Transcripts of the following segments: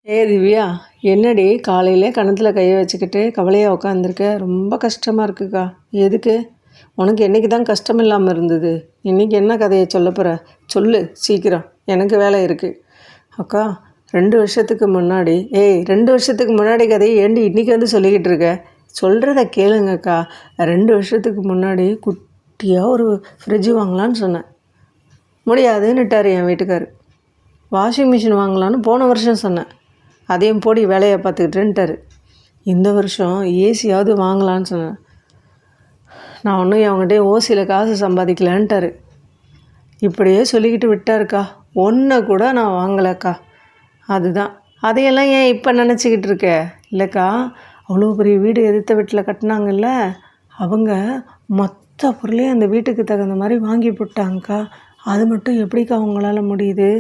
திவ்யா, என்னடி காலையிலே கணத்துல கையை வச்சுக்கிட்டு கவலையாக உட்காந்துருக்க? ரொம்ப கஷ்டமாக இருக்குக்கா. எதுக்கு? உனக்கு என்றைக்கு தான் கஷ்டம் இல்லாமல் இருந்தது? இன்றைக்கி என்ன கதையை சொல்ல போகிற? சொல்லு சீக்கிரம், எனக்கு வேலை இருக்குது. அக்கா, 2 வருஷத்துக்கு முன்னாடி 2 வருஷத்துக்கு முன்னாடி கதையை ஏண்டி இன்றைக்கி வந்து சொல்லிக்கிட்டு இருக்க? சொல்கிறத கேளுங்கக்கா. 2 வருஷத்துக்கு முன்னாடி குட்டியாக ஒரு ஃப்ரிட்ஜு வாங்கலான்னு சொன்னேன். முடியாதுன்னுட்டார் என் வீட்டுக்கார். வாஷிங் மிஷின் வாங்கலான்னு போன வருஷம் சொன்னேன். அதையும் போடி வேலையை பார்த்துக்கிட்டுன்ட்டார். இந்த வருஷம் ஏசியாவது வாங்கலான்னு சொன்னேன். நான் ஒன்றும் அவங்ககிட்டே ஓசியில் காசு சம்பாதிக்கலான்ட்டார். இப்படியே சொல்லிக்கிட்டு விட்டாருக்கா. ஒன்றை கூட நான் வாங்கலைக்கா. அதுதான். அதையெல்லாம் ஏன் இப்போ நினச்சிக்கிட்டு இருக்க? இல்லைக்கா, அவ்வளோ பெரிய வீடு எதிர்த்த வீட்டில் கட்டினாங்கல்ல, அவங்க மொத்த பொருளையும் அந்த வீட்டுக்கு தகுந்த மாதிரி வாங்கி போட்டாங்கக்கா. அது மட்டும் எப்படிக்கா அவங்களால முடியுது?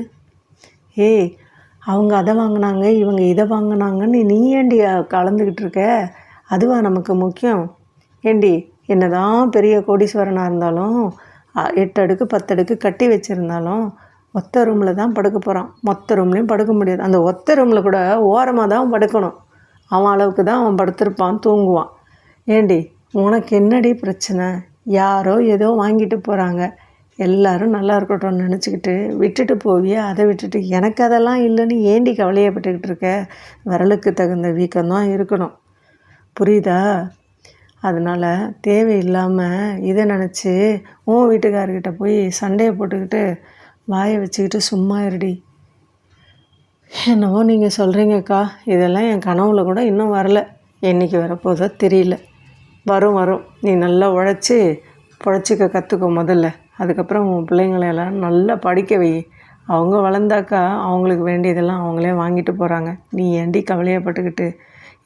அவங்க அதை வாங்கினாங்க, இவங்க இதை வாங்கினாங்கன்னு நீ ஏண்டி கலந்துக்கிட்டு இருக்க? அதுவா நமக்கு முக்கியம்? ஏண்டி, என்ன தான் பெரிய கோடீஸ்வரனாக இருந்தாலும் 8 அடுக்கு 10 அடுக்கு கட்டி வச்சுருந்தாலும் ஒத்த ரூமில் தான் படுக்க போகிறான். மொத்த ரூம்லேயும் படுக்க முடியாது. அந்த ஒத்த ரூமில் கூட ஓரமாக தான் படுக்கணும். அவன் அளவுக்கு தான் அவன் படுத்திருப்பான், தூங்குவான். ஏண்டி, உனக்கு என்னடி பிரச்சனை? யாரோ ஏதோ வாங்கிட்டு போகிறாங்க, எல்லோரும் நல்லா இருக்கட்டும்னு நினச்சிக்கிட்டு விட்டுட்டு போவியே. அதை விட்டுட்டு எனக்கு அதெல்லாம் இல்லைன்னு ஏண்டி கவலையப்பட்டுக்கிட்டு இருக்க? விரலுக்கு தகுந்த வீக்கம்தான் இருக்கணும், புரியுதா? அதனால் தேவையில்லாமல் இதை நினச்சி உன் வீட்டுக்காரர்கிட்ட போய் சண்டையை போட்டுக்கிட்டு வாயை வச்சுக்கிட்டு சும்மா இருடி. என்னவோ நீங்கள் சொல்கிறீங்கக்கா, இதெல்லாம் என் கனவுல கூட இன்னும் வரலை. என்றைக்கு வரப்போதோ தெரியல. வரும் வரும். நீ நல்லா உழைச்சி பொழைச்சிக்க கற்றுக்கோ முதல்ல. அதுக்கப்புறம் உன் பிள்ளைங்களெல்லாம் நல்லா படிக்க வை. அவங்க வளர்ந்தாக்கா அவங்களுக்கு வேண்டியதெல்லாம் அவங்களே வாங்கிட்டு போகிறாங்க. நீ ஏண்டி கவலையப்பட்டுக்கிட்டு?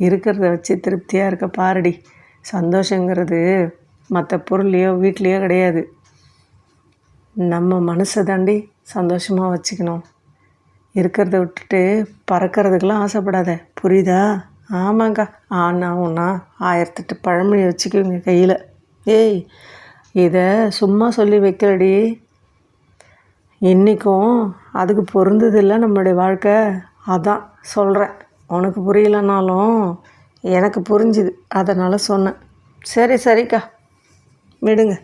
இருக்கிறத வச்சு திருப்தியாக இருக்க பாருடி. சந்தோஷங்கிறது மற்ற பொருள்லையோ வீட்லேயோ கிடையாது. நம்ம மனசை தாண்டி சந்தோஷமாக வச்சுக்கணும். இருக்கிறத விட்டுட்டு பறக்கிறதுக்கெல்லாம் ஆசைப்படாத, புரியுதா? ஆமாங்க்கா. ஆனா ஒன்றா 1008 பழமொழி வச்சுக்குவீங்க கையில். இதை சும்மா சொல்லி வைக்கலடி. இன்றைக்கும் அதுக்கு பொருந்ததில்லை நம்மளுடைய வாழ்க்கை. அதான் சொல்கிறேன். உனக்கு புரியலைனாலும் எனக்கு புரிஞ்சுது, அதனால் சொன்னேன். சரிக்கா, விடுங்க.